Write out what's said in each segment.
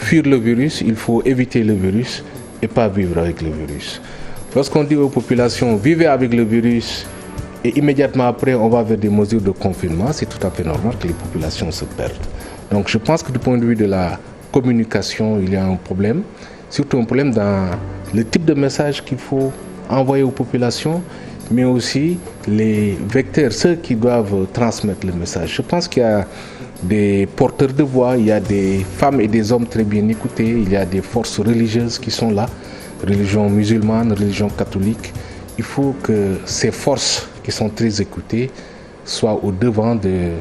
fuir le virus, il faut éviter le virus et pas vivre avec le virus. Lorsqu'on dit aux populations vivez avec le virus et immédiatement après on va vers des mesures de confinement, c'est tout à fait normal que les populations se perdent. Donc je pense que du point de vue de la communication, il y a un problème, surtout un problème dans le type de message qu'il faut envoyer aux populations, mais aussi les vecteurs, ceux qui doivent transmettre le message. Je pense qu'il y a des porteurs de voix, il y a des femmes et des hommes très bien écoutés, il y a des forces religieuses qui sont là, religion musulmane, religion catholique. Il faut que ces forces qui sont très écoutées soient au devant de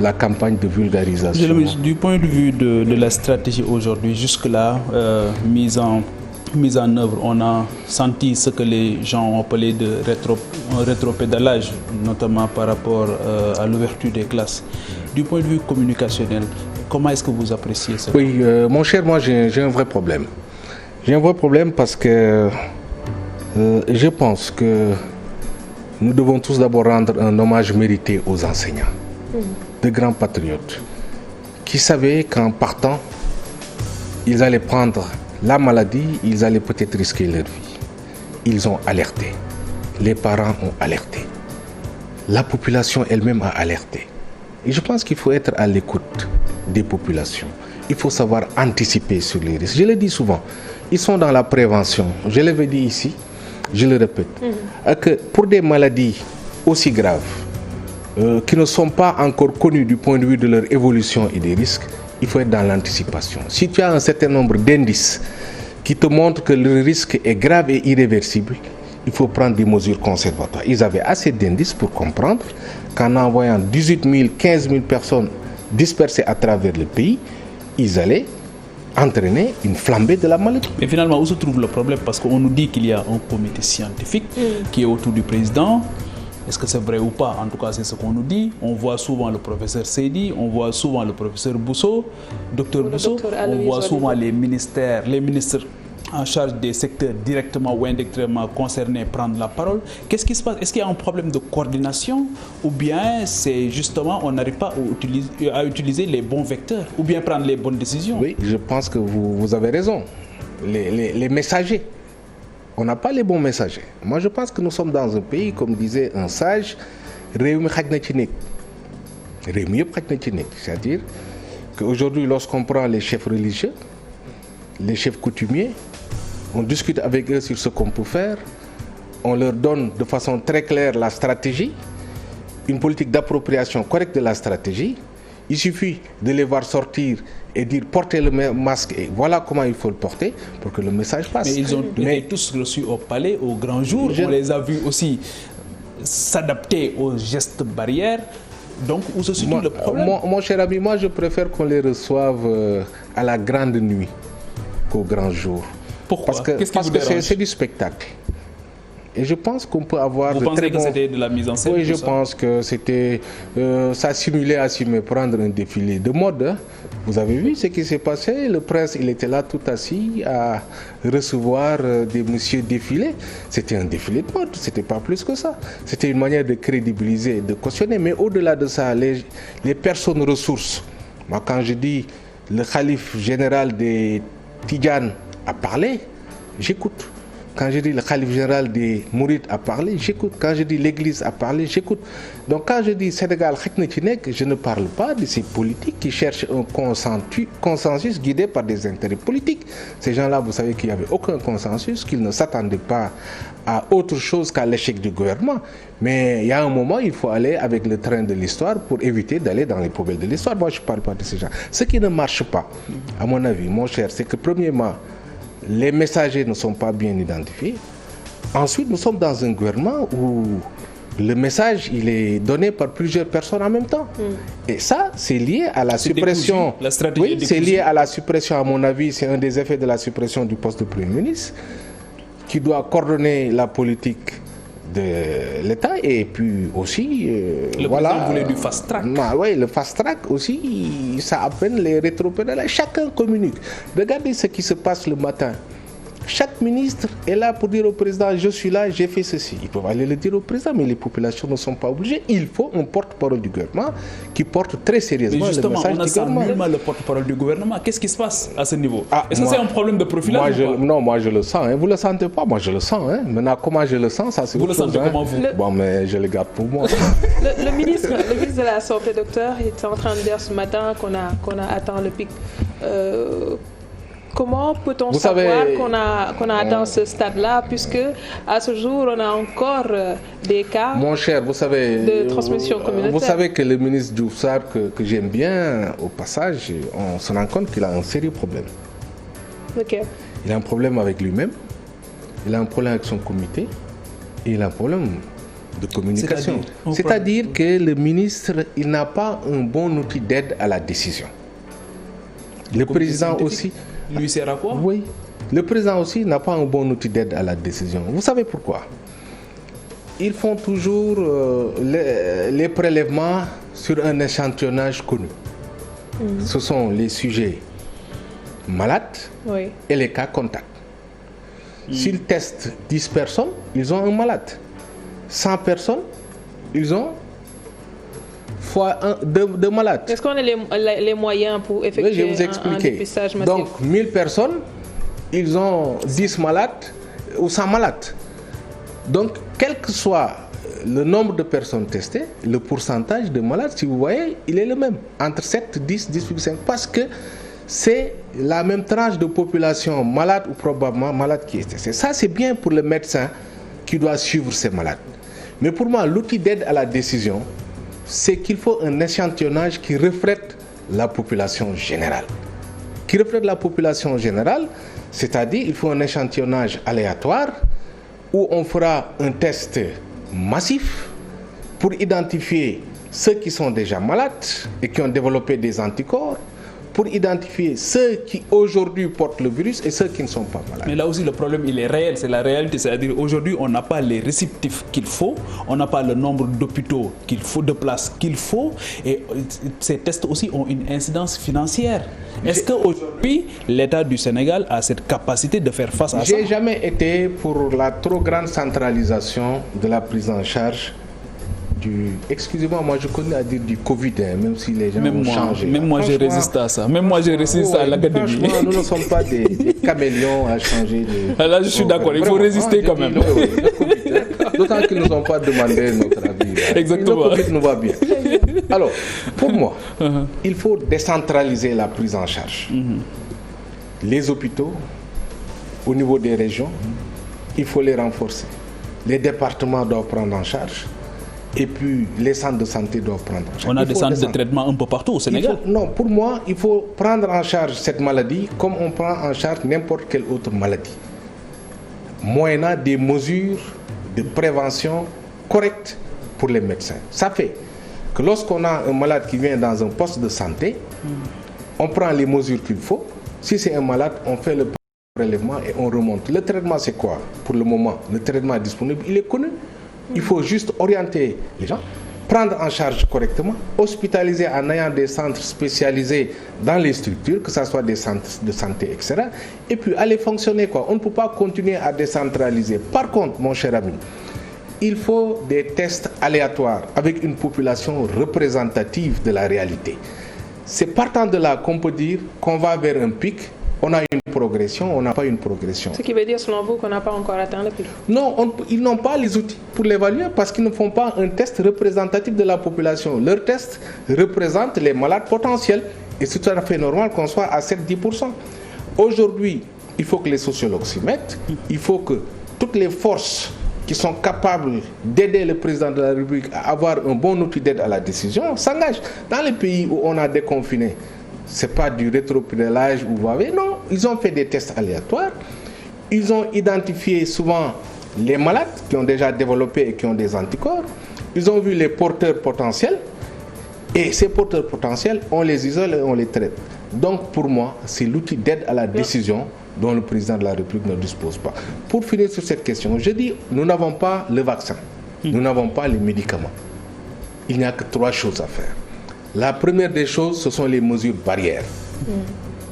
la campagne de vulgarisation. Du point de vue de la stratégie aujourd'hui, jusque-là, mise en œuvre, on a senti ce que les gens ont appelé de rétropédalage, notamment par rapport à l'ouverture des classes. Du point de vue communicationnel, comment est-ce que vous appréciez ça? Oui, mon cher, moi j'ai un vrai problème. J'ai un vrai problème parce que je pense que nous devons tous d'abord rendre un hommage mérité aux enseignants, de grands patriotes, qui savaient qu'en partant, ils allaient prendre la maladie, ils allaient peut-être risquer leur vie. Ils ont alerté. Les parents ont alerté. La population elle-même a alerté. Et je pense qu'il faut être à l'écoute des populations. Il faut savoir anticiper sur les risques. Je le dis souvent, ils sont dans la prévention. Je l'avais dit ici, je le répète. Que pour des maladies aussi graves, qui ne sont pas encore connues du point de vue de leur évolution et des risques, il faut être dans l'anticipation. Si tu as un certain nombre d'indices qui te montrent que le risque est grave et irréversible, il faut prendre des mesures conservatoires. Ils avaient assez d'indices pour comprendre qu'en envoyant 18 000, 15 000 personnes dispersées à travers le pays, ils allaient entraîner une flambée de la maladie. Mais finalement, où se trouve le problème? Parce qu'on nous dit qu'il y a un comité scientifique qui est autour du président. Est-ce que c'est vrai ou pas? En tout cas, c'est ce qu'on nous dit. On voit souvent le professeur Seydi, on voit souvent le professeur Bousso, docteur Bousso, on voit souvent les ministres en charge des secteurs directement ou indirectement concernés prendre la parole. Qu'est-ce qui se passe? Est-ce qu'il y a un problème de coordination ou bien c'est justement on n'arrive pas à utiliser les bons vecteurs ou bien prendre les bonnes décisions? Oui, je pense que vous avez raison. Les messagers. On n'a pas les bons messagers. Moi, je pense que nous sommes dans un pays, comme disait un sage, c'est-à-dire qu'aujourd'hui, lorsqu'on prend les chefs religieux, les chefs coutumiers, on discute avec eux sur ce qu'on peut faire, on leur donne de façon très claire la stratégie, une politique d'appropriation correcte de la stratégie. Il suffit de les voir sortir et dire portez le masque et voilà comment il faut le porter pour que le message passe. Mais ils ont été tous reçus au palais au grand jour. On les a vus aussi s'adapter aux gestes barrières. Donc où se situe le problème? Mon cher ami, moi je préfère qu'on les reçoive à la grande nuit qu'au grand jour. Pourquoi? Parce que c'est du spectacle. Et je pense qu'on peut avoir... Vous pensez que c'était de la mise en scène? Oui, je pense que c'était... ça simulait à s'y méprendre un défilé de mode. Hein. Vous avez vu ce qui s'est passé? Le prince, il était là tout assis à recevoir des messieurs défilés. C'était un défilé de mode, c'était pas plus que ça. C'était une manière de crédibiliser, de cautionner. Mais au-delà de ça, les personnes ressources. Moi, quand je dis le calife général des Tidjanes a parlé, j'écoute. Quand je dis le calife général des Mourides a parlé, j'écoute. Quand je dis l'église a parlé, j'écoute. Donc quand je dis Sénégal, je ne parle pas de ces politiques qui cherchent un consensus guidé par des intérêts politiques. Ces gens-là, vous savez qu'il n'y avait aucun consensus, qu'ils ne s'attendaient pas à autre chose qu'à l'échec du gouvernement. Mais il y a un moment, il faut aller avec le train de l'histoire pour éviter d'aller dans les poubelles de l'histoire. Moi, je ne parle pas de ces gens. Ce qui ne marche pas, à mon avis, mon cher, c'est que premièrement, les messagers ne sont pas bien identifiés. Ensuite, nous sommes dans un gouvernement où le message il est donné par plusieurs personnes en même temps. Et ça, c'est lié à la suppression. Oui, c'est lié à la suppression, à mon avis, c'est un des effets de la suppression du poste de Premier ministre, qui doit coordonner la politique de l'État et puis aussi le président voulait du fast track. Oui, le fast track aussi, ça appelle les rétropédalages. Chacun communique. Regardez ce qui se passe le matin Chaque ministre est là pour dire au président, je suis là, j'ai fait ceci. Ils peuvent aller le dire au président, mais les populations ne sont pas obligées. Il faut un porte-parole du gouvernement qui porte très sérieusement le message du gouvernement. Nullement le porte-parole du gouvernement. Qu'est-ce qui se passe à ce niveau? Est-ce que c'est un problème de profilage? Non, moi je le sens. Hein. Vous ne le sentez pas, moi je le sens. Hein. Maintenant, comment je le sens, ça c'est vous le sentez comment vous? Bon, mais je le garde pour moi. Le ministre de la Santé, docteur, est en train de dire ce matin qu'on a atteint le pic. Comment peut-on savoir qu'on a atteint ce stade-là, puisque à ce jour, on a encore des cas Mon cher, vous savez, de transmission communautaire? Vous savez que le ministre Diouf Sarr, que j'aime bien, au passage, on se rend compte qu'il a un sérieux problème. Okay. Il a un problème avec lui-même, il a un problème avec son comité, et il a un problème de communication. C'est-à-dire que le ministre, il n'a pas un bon outil d'aide à la décision. Le président aussi... Lui sert à quoi? Oui. Le président aussi n'a pas un bon outil d'aide à la décision. Vous savez pourquoi? Ils font toujours les prélèvements sur un échantillonnage connu. Ce sont les sujets malades et les cas contacts. S'ils testent 10 personnes, ils ont un malade. 100 personnes, ils ont fois deux malades. Est-ce qu'on a les moyens pour effectuer un dépistage massif? Donc, 1000 personnes, ils ont 10 malades ou 100 malades. Donc, quel que soit le nombre de personnes testées, le pourcentage de malades, si vous voyez, il est le même. Entre 7, 10, 10,5. Parce que c'est la même tranche de population malade ou probablement malade qui est testée. Ça, c'est bien pour le médecin qui doit suivre ces malades. Mais pour moi, l'outil d'aide à la décision, c'est qu'il faut un échantillonnage qui reflète la population générale. Qui reflète la population générale, c'est-à-dire il faut un échantillonnage aléatoire où on fera un test massif pour identifier ceux qui sont déjà malades et qui ont développé des anticorps, pour identifier ceux qui aujourd'hui portent le virus et ceux qui ne sont pas malades. Mais là aussi le problème il est réel, c'est la réalité, c'est-à-dire aujourd'hui on n'a pas les réceptifs qu'il faut, on n'a pas le nombre d'hôpitaux qu'il faut, de places qu'il faut, et ces tests aussi ont une incidence financière. Est-ce qu'aujourd'hui l'État du Sénégal a cette capacité de faire face à ça? J'ai jamais été pour la trop grande centralisation de la prise en charge excusez-moi, moi je connais à dire du Covid, hein, même si les gens ont changé. Même moi je résiste à ça. Même moi je résiste à l'académie. Franchement, nous ne sommes pas des caméléons à changer de... Là je suis d'accord, il faut résister quand même. D'autant qu'ils ne nous ont pas demandé notre avis. Exactement. Le Covid nous va bien. Alors, pour moi, il faut décentraliser la prise en charge. Les hôpitaux, au niveau des régions, il faut les renforcer. Les départements doivent prendre en charge. Et puis, les centres de santé doivent prendre en charge. On a des centres de traitement un peu partout au Sénégal. Non, pour moi, il faut prendre en charge cette maladie comme on prend en charge n'importe quelle autre maladie. Moyennant des mesures de prévention correctes pour les médecins. Ça fait que lorsqu'on a un malade qui vient dans un poste de santé, on prend les mesures qu'il faut. Si c'est un malade, on fait le prélèvement et on remonte. Le traitement, c'est quoi? Pour le moment, le traitement disponible, il est connu. Il faut juste orienter les gens, prendre en charge correctement, hospitaliser en ayant des centres spécialisés dans les structures, que ce soit des centres de santé, etc. Et puis aller fonctionner, quoi. On ne peut pas continuer à décentraliser. Par contre, mon cher ami, il faut des tests aléatoires avec une population représentative de la réalité. C'est partant de là qu'on peut dire qu'on va vers un pic. On a une progression, on n'a pas une progression. Ce qui veut dire, selon vous, qu'on n'a pas encore atteint le pic? Non, ils n'ont pas les outils pour l'évaluer parce qu'ils ne font pas un test représentatif de la population. Leur test représente les malades potentiels. Et c'est tout à fait normal qu'on soit à 7-10%. Aujourd'hui, il faut que les sociologues s'y mettent. Il faut que toutes les forces qui sont capables d'aider le président de la République à avoir un bon outil d'aide à la décision s'engagent. Dans les pays où on a déconfiné, ce n'est pas du rétropédalage ou vous avez, non, ils ont fait des tests aléatoires, ils ont identifié souvent les malades qui ont déjà développé et qui ont des anticorps, ils ont vu les porteurs potentiels et ces porteurs potentiels, on les isole et on les traite. Donc pour moi, c'est l'outil d'aide à la décision dont le président de la République ne dispose pas. Pour finir sur cette question, je dis, nous n'avons pas le vaccin, nous n'avons pas les médicaments. Il n'y a que 3 choses à faire. La première des choses, ce sont les mesures barrières.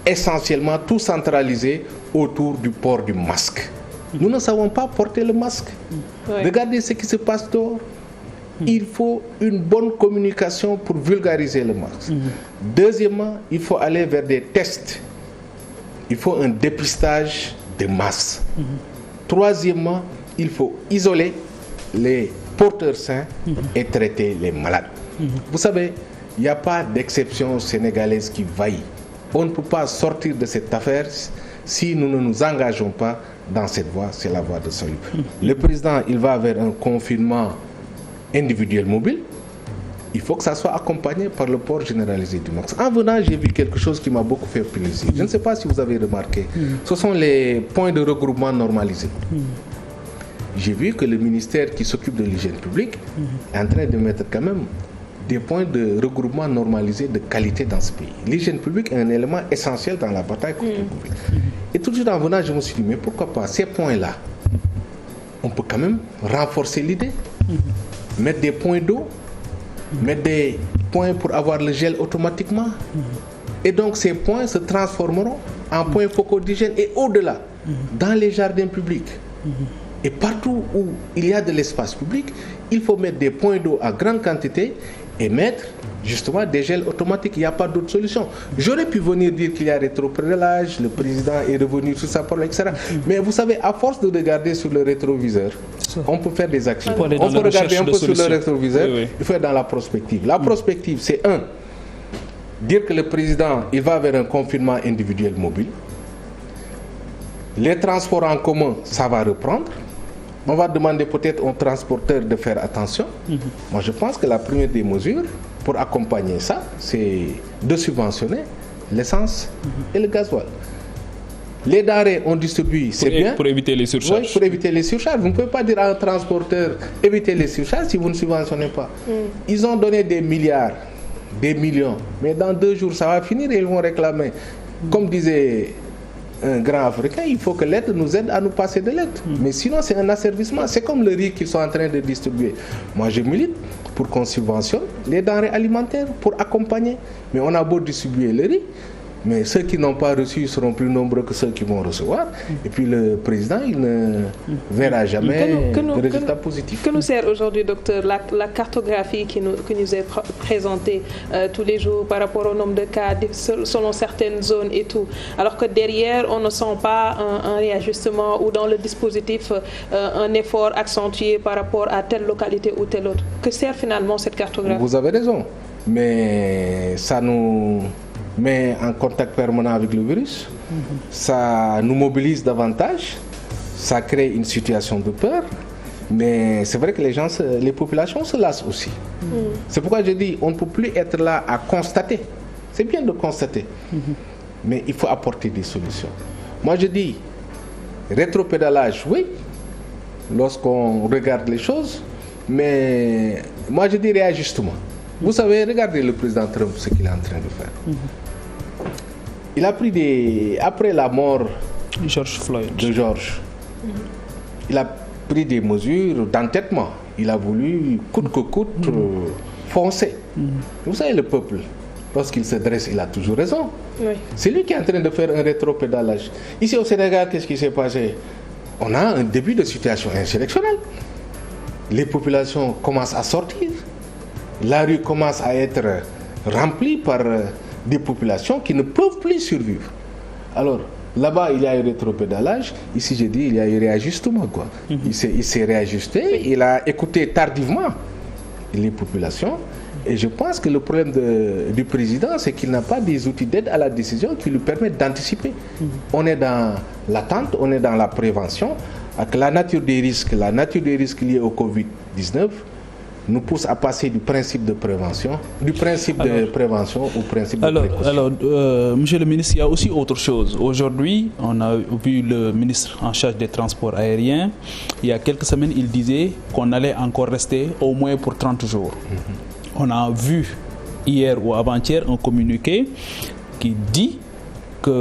essentiellement tout centralisé autour du port du masque. Nous ne savons pas porter le masque. Regardez ce qui se passe dehors. Il faut une bonne communication pour vulgariser le masque. Deuxièmement, il faut aller vers des tests. Il faut un dépistage de masse. Troisièmement, il faut isoler les porteurs sains et traiter les malades. Vous savez, il n'y a pas d'exception sénégalaise qui vaille. On ne peut pas sortir de cette affaire si nous ne nous engageons pas dans cette voie, c'est la voie de salut. Le président, il va vers un confinement individuel mobile. Il faut que ça soit accompagné par le port généralisé du masque. En venant, j'ai vu quelque chose qui m'a beaucoup fait plaisir. Je ne sais pas si vous avez remarqué. Ce sont les points de regroupement normalisés. J'ai vu que le ministère qui s'occupe de l'hygiène publique est en train de mettre quand même des points de regroupement normalisés de qualité dans ce pays. L'hygiène publique est un élément essentiel dans la bataille contre le Covid. Et tout de suite en venant, je me suis dit, mais pourquoi pas ces points-là, on peut quand même renforcer l'idée, mettre des points d'eau, mettre des points pour avoir le gel automatiquement. Et donc ces points se transformeront en points focaux d'hygiène et au-delà, dans les jardins publics. Et partout où il y a de l'espace public, il faut mettre des points d'eau à grande quantité et mettre justement des gels automatiques. Il n'y a pas d'autre solution. J'aurais pu venir dire qu'il y a rétropédalage, le président est revenu sur sa parole, etc. Mais vous savez, à force de regarder sur le rétroviseur, on peut faire des actions. On peut regarder un peu sur le rétroviseur, il faut être dans la prospective. La prospective, c'est dire que le président, il va vers un confinement individuel mobile. Les transports en commun, ça va reprendre. On va demander peut-être aux transporteurs de faire attention. Moi, je pense que la première des mesures pour accompagner ça, c'est de subventionner l'essence et le gasoil. Les denrées, on distribue, c'est bien. Pour éviter les surcharges. Oui, pour éviter les surcharges. Vous ne pouvez pas dire à un transporteur, éviter les surcharges si vous ne subventionnez pas. Ils ont donné des milliards, des millions. Mais dans 2 jours, ça va finir et ils vont réclamer. Comme disait un grand Africain, il faut que l'aide nous aide à nous passer de l'aide. Mais sinon, c'est un asservissement. C'est comme le riz qu'ils sont en train de distribuer. Moi, je milite pour qu'on subventionne les denrées alimentaires pour accompagner. Mais on a beau distribuer le riz, mais ceux qui n'ont pas reçu seront plus nombreux que ceux qui vont recevoir. Et puis le président, il ne verra jamais de résultats positifs. Que nous sert aujourd'hui, docteur, la cartographie qui nous est présentée tous les jours par rapport au nombre de cas selon certaines zones et tout, alors que derrière, on ne sent pas un réajustement ou dans le dispositif un effort accentué par rapport à telle localité ou telle autre. Que sert finalement cette cartographie? Vous avez raison, mais ça nous met en contact permanent avec le virus, ça nous mobilise davantage, ça crée une situation de peur, mais c'est vrai que les populations se lassent aussi. C'est pourquoi je dis, on ne peut plus être là à constater. C'est bien de constater, mais il faut apporter des solutions. Moi je dis, rétropédalage, oui, lorsqu'on regarde les choses, mais moi je dis réajustement. Vous savez, regardez le président Trump, ce qu'il est en train de faire. Il a pris après la mort de George, il a pris des mesures d'entêtement. Il a voulu, coûte que coûte, foncer. Vous savez, le peuple, lorsqu'il se dresse, il a toujours raison. Oui. C'est lui qui est en train de faire un rétropédalage. Ici au Sénégal, qu'est-ce qui s'est passé? On a un début de situation insurrectionnelle. Les populations commencent à sortir. La rue commence à être remplie par des populations qui ne peuvent plus survivre. Alors, là-bas, il y a eu rétropédalage. Ici, je dis, il y a eu réajustement, quoi. Il s'est réajusté. Il a écouté tardivement les populations. Et je pense que le problème du président, c'est qu'il n'a pas des outils d'aide à la décision qui lui permettent d'anticiper. On est dans l'attente, on est dans la prévention. Avec la nature des risques liés au Covid-19, nous pousse à passer du principe de prévention, au principe de précaution. Alors, monsieur le ministre, il y a aussi autre chose. Aujourd'hui, on a vu le ministre en charge des transports aériens. Il y a quelques semaines, il disait qu'on allait encore rester au moins pour 30 jours. On a vu hier ou avant-hier un communiqué qui dit que